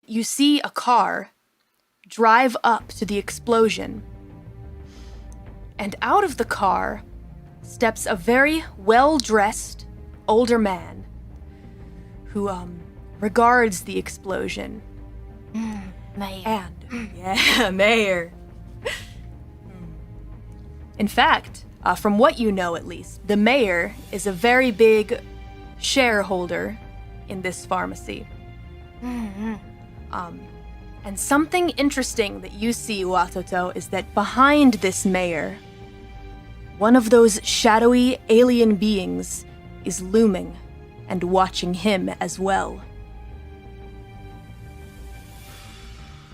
you see a car drive up to the explosion. And out of the car steps a very well-dressed older man who regards the explosion. Mayor. Yeah, Mayor. In fact, from what you know at least, the mayor is a very big shareholder in this pharmacy. And something interesting that you see, Watoto, is that behind this mayor, one of those shadowy alien beings is looming and watching him as well.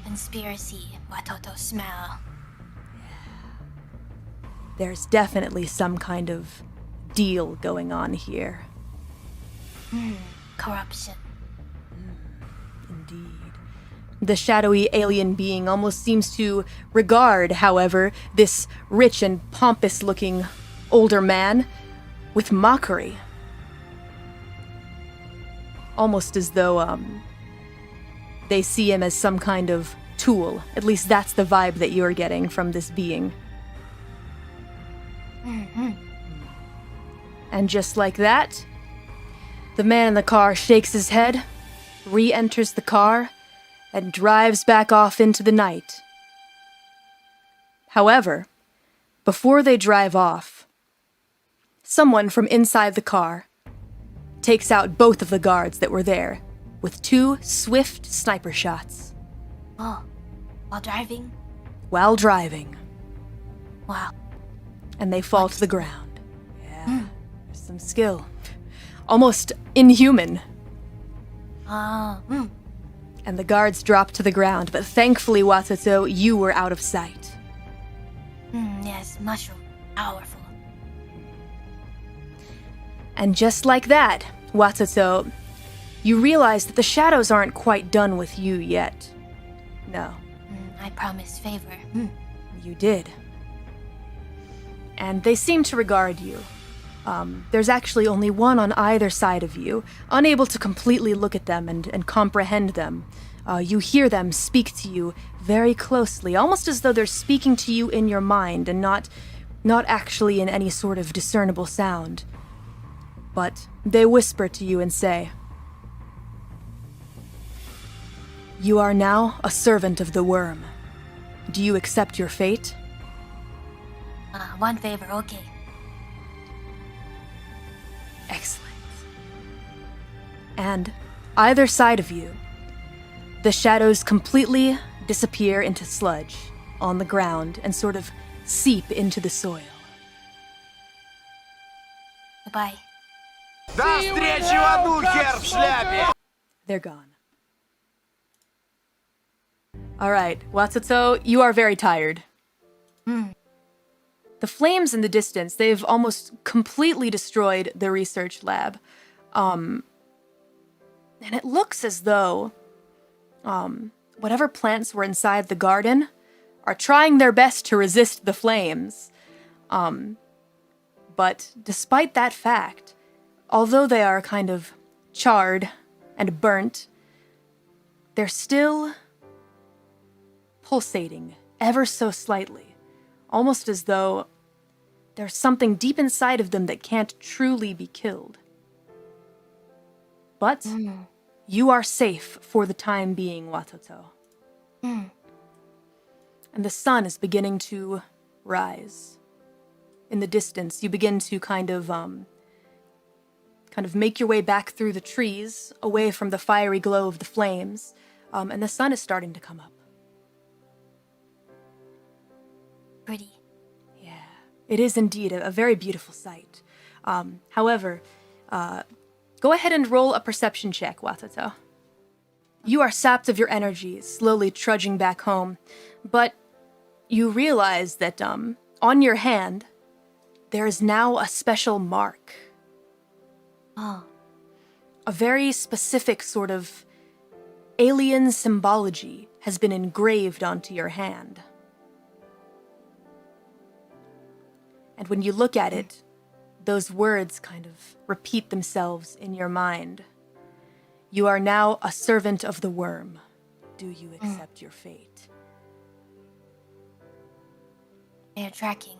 Conspiracy, Watoto smell. There's definitely some kind of deal going on here. Corruption. Indeed. The shadowy alien being almost seems to regard, however, this rich and pompous-looking older man with mockery. Almost as though, they see him as some kind of tool. At least that's the vibe that you're getting from this being. And just like that, the man in the car shakes his head, re-enters the car, and drives back off into the night. However, before they drive off, someone from inside the car takes out both of the guards that were there with 2 swift sniper shots. Oh, while driving? While driving. Wow. And they fall to the ground. Yeah, there's some skill. Almost inhuman. And the guards drop to the ground, but thankfully, Watoto, you were out of sight. Yes, mushroom. Powerful. And just like that, Watoto, you realize that the shadows aren't quite done with you yet. No. I promised favor. You did. And they seem to regard you. There's actually only one on either side of you, unable to completely look at them and comprehend them. You hear them speak to you very closely, almost as though they're speaking to you in your mind and not actually in any sort of discernible sound. But they whisper to you and say, "You are now a servant of the worm. Do you accept your fate?" One favor, okay. Excellent. And either side of you, the shadows completely disappear into sludge on the ground and sort of seep into the soil. Goodbye. До встречи в аду, хер в шляпе! They're gone. All right, Watoto, you are very tired. The flames in the distance, they've almost completely destroyed the research lab. And it looks as though whatever plants were inside the garden are trying their best to resist the flames. But despite that fact, although they are kind of charred and burnt, they're still pulsating ever so slightly, almost as though there's something deep inside of them that can't truly be killed. But you are safe for the time being, Watoto. And the sun is beginning to rise. In the distance, you begin to kind of make your way back through the trees, away from the fiery glow of the flames, and the sun is starting to come up. Pretty. Yeah, it is indeed a very beautiful sight. However, go ahead and roll a perception check, Watoto. You are sapped of your energy, slowly trudging back home, but you realize that on your hand, there is now a special mark. Oh. A very specific sort of alien symbology has been engraved onto your hand. And when you look at it, those words kind of repeat themselves in your mind. You are now a servant of the worm. do you accept your fate? They're tracking.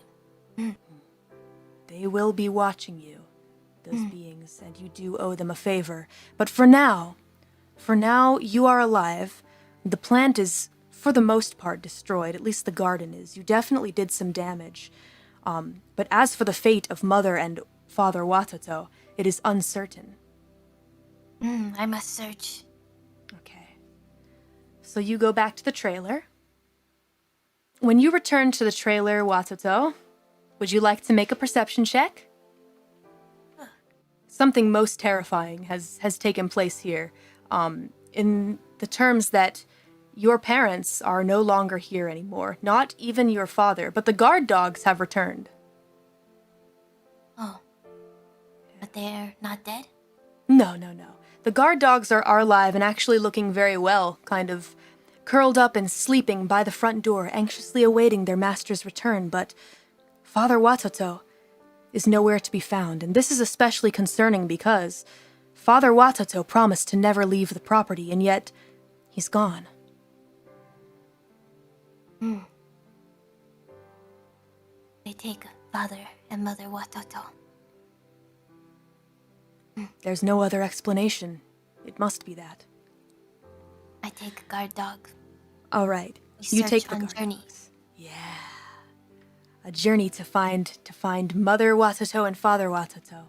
They will be watching you, those beings, and you do owe them a favor. But for now, you are alive. The plant is, for the most part, destroyed. At least the garden is. You definitely did some damage. But as for the fate of Mother and Father Watoto, it is uncertain. I must search. Okay. So you go back to the trailer. When you return to the trailer, Watoto, would you like to make a perception check? Something most terrifying has taken place here. In the terms that your parents are no longer here anymore. Not even your father, but the guard dogs have returned. Oh. But they're not dead? No. The guard dogs are alive and actually looking very well, kind of curled up and sleeping by the front door, anxiously awaiting their master's return, but Father Watoto is nowhere to be found, and this is especially concerning because Father Watoto promised to never leave the property, and yet he's gone. They take Father and Mother Watoto. There's no other explanation. It must be that. I take a guard dog. All right. We You take search the on guard journey. dogs. Yeah. A journey to find Mother Watoto and Father Watoto.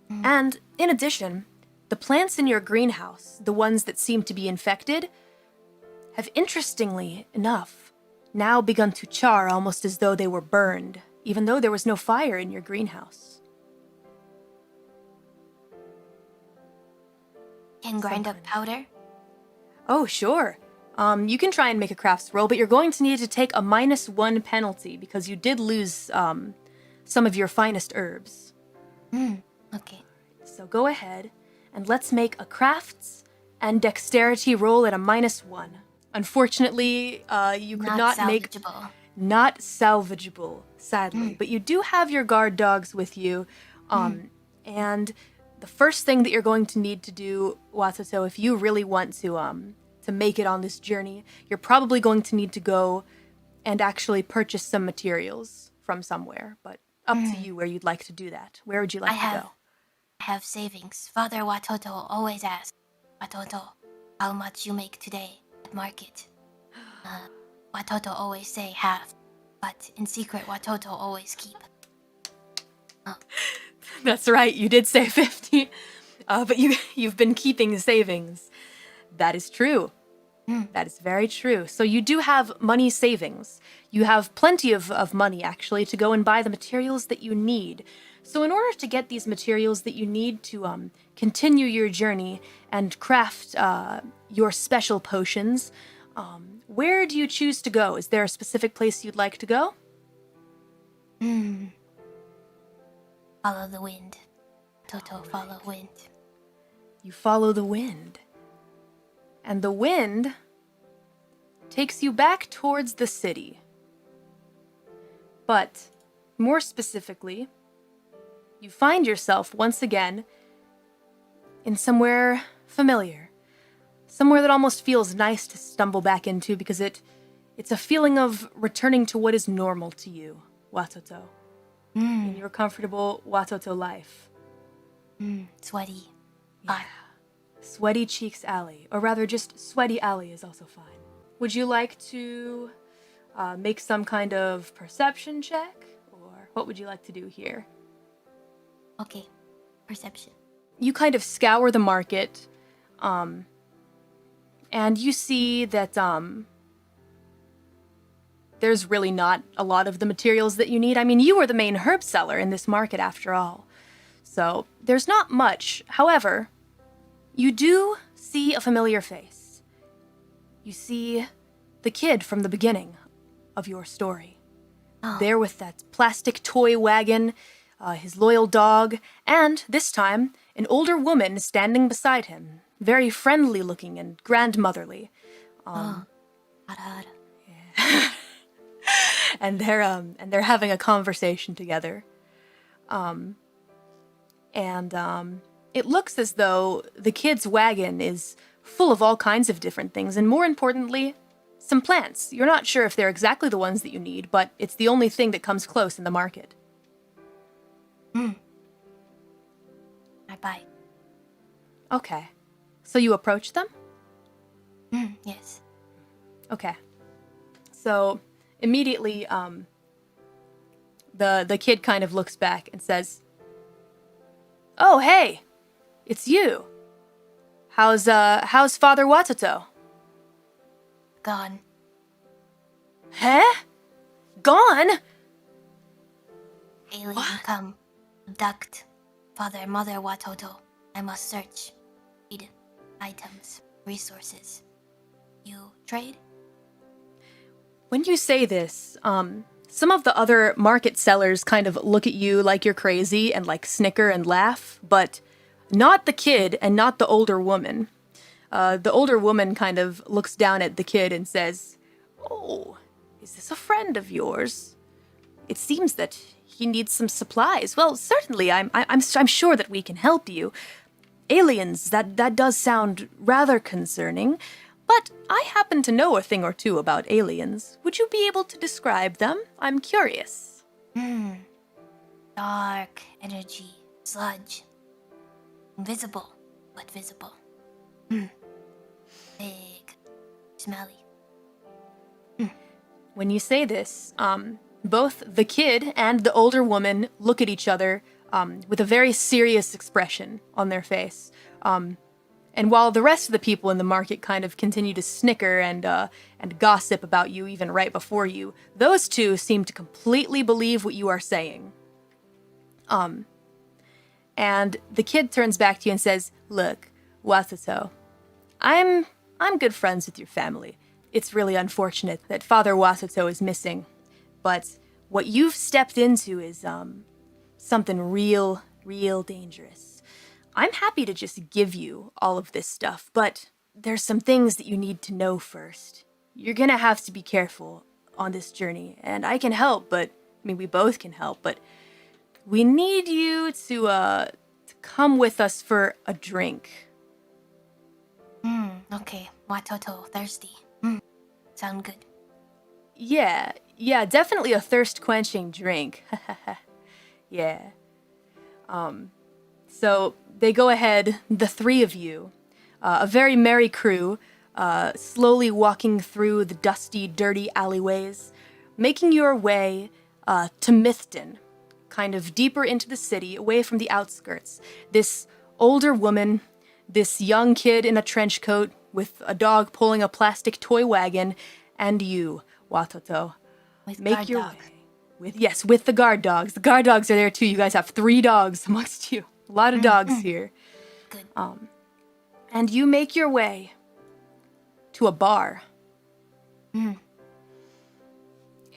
And in addition, the plants in your greenhouse, the ones that seem to be infected, have interestingly enough now begun to char almost as though they were burned, even though there was no fire in your greenhouse. Can grind up powder? Oh, sure. You can try and make a crafts roll, but you're going to need to take a -1 penalty because you did lose some of your finest herbs. Okay. So go ahead and let's make a crafts and dexterity roll at a -1. Unfortunately, you could not make... salvageable. Not salvageable, sadly. But you do have your guard dogs with you. And the first thing that you're going to need to do, Watoto, if you really want to make it on this journey, you're probably going to need to go and actually purchase some materials from somewhere. But up to you where you'd like to do that. Where would you like to go? I have savings. Father Watoto always asks, Watoto, how much you make today at market? Watoto always say half, but in secret Watoto always keep. That's right, you did say 50. But you've been keeping savings. That is true. That is very true. So you do have money savings. You have plenty of money, actually, to go and buy the materials that you need. So in order to get these materials that you need to continue your journey and craft your special potions, where do you choose to go? Is there a specific place you'd like to go? Follow the wind. Toto, follow wind. You follow the wind. And the wind takes you back towards the city. But, more specifically, you find yourself once again in somewhere familiar. Somewhere that almost feels nice to stumble back into because it's a feeling of returning to what is normal to you, Watoto. In your comfortable Watoto life. Sweaty. Yeah. Sweaty Cheeks Alley, or rather just Sweaty Alley is also fine. Would you like to make some kind of perception check? Or what would you like to do here? Okay. Perception. You kind of scour the market, and you see that there's really not a lot of the materials that you need. I mean, you are the main herb seller in this market after all. So there's not much. However, you do see a familiar face. You see the kid from the beginning of your story. There with that plastic toy wagon, his loyal dog, and, this time, an older woman standing beside him. Very friendly looking and grandmotherly. And they're having a conversation together. It looks as though the kid's wagon is full of all kinds of different things, and more importantly, some plants. You're not sure if they're exactly the ones that you need, but it's the only thing that comes close in the market. I buy. Okay. So you approach them? Yes. Okay. So immediately, the kid kind of looks back and says, "Oh, hey, it's you. How's Father Watoto?" Gone. Huh? Gone? Alien come. Abduct. Father and Mother Watoto. I must search. Need items. Resources. You trade? When you say this, some of the other market sellers kind of look at you like you're crazy and like snicker and laugh, but not the kid and not the older woman. The older woman kind of looks down at the kid and says, "Oh, is this a friend of yours? It seems that he needs some supplies. Well, certainly, I'm sure that we can help you. Aliens, that does sound rather concerning, but I happen to know a thing or two about aliens. Would you be able to describe them? I'm curious." Dark energy. Sludge. Invisible, but visible. Big. Smelly. When you say this, both the kid and the older woman look at each other with a very serious expression on their face. And while the rest of the people in the market kind of continue to snicker and gossip about you even right before you, those two seem to completely believe what you are saying. And the kid turns back to you and says, "Look, Watoto, I'm good friends with your family. It's really unfortunate that Father Watoto is missing, but what you've stepped into is something real dangerous. I'm happy to just give you all of this stuff, but there's some things that you need to know first. You're gonna have to be careful on this journey, and I can help, but we both can help, but we need you to come with us for a drink." Okay. Watoto, thirsty. Sound good. Yeah, definitely a thirst-quenching drink. Yeah. So they go ahead, the three of you, a very merry crew, slowly walking through the dusty, dirty alleyways, making your way to Mythden, kind of deeper into the city, away from the outskirts. This older woman, this young kid in a trench coat with a dog pulling a plastic toy wagon, and you, Watoto, With make guard your dog. way. With the guard dogs. The guard dogs are there too. You guys have 3 dogs amongst you. A lot of dogs here. Good. And you make your way to a bar.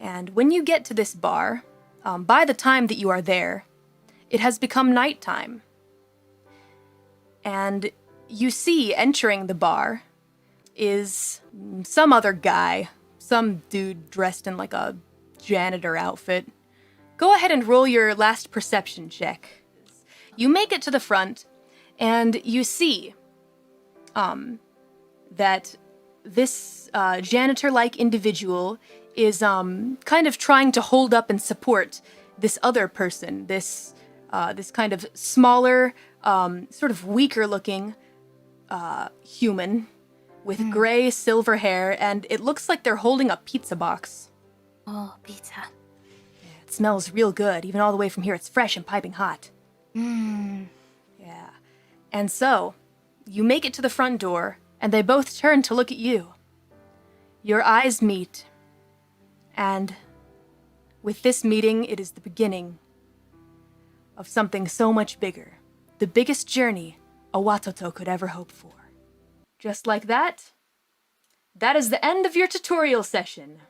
And when you get to this bar, by the time that you are there, it has become nighttime. And you see entering the bar is some other guy, some dude dressed in like a janitor outfit. Go ahead and roll your last perception check. You make it to the front, and you see that this janitor-like individual is kind of trying to hold up and support this other person, this kind of smaller, sort of weaker-looking human with gray silver hair, and it looks like they're holding a pizza box. Oh, pizza. It smells real good. Even all the way from here, it's fresh and piping hot. Yeah. And so, you make it to the front door, and they both turn to look at you. Your eyes meet, and with this meeting, it is the beginning of something so much bigger. The biggest journey a Watoto could ever hope for. Just like that, that is the end of your tutorial session.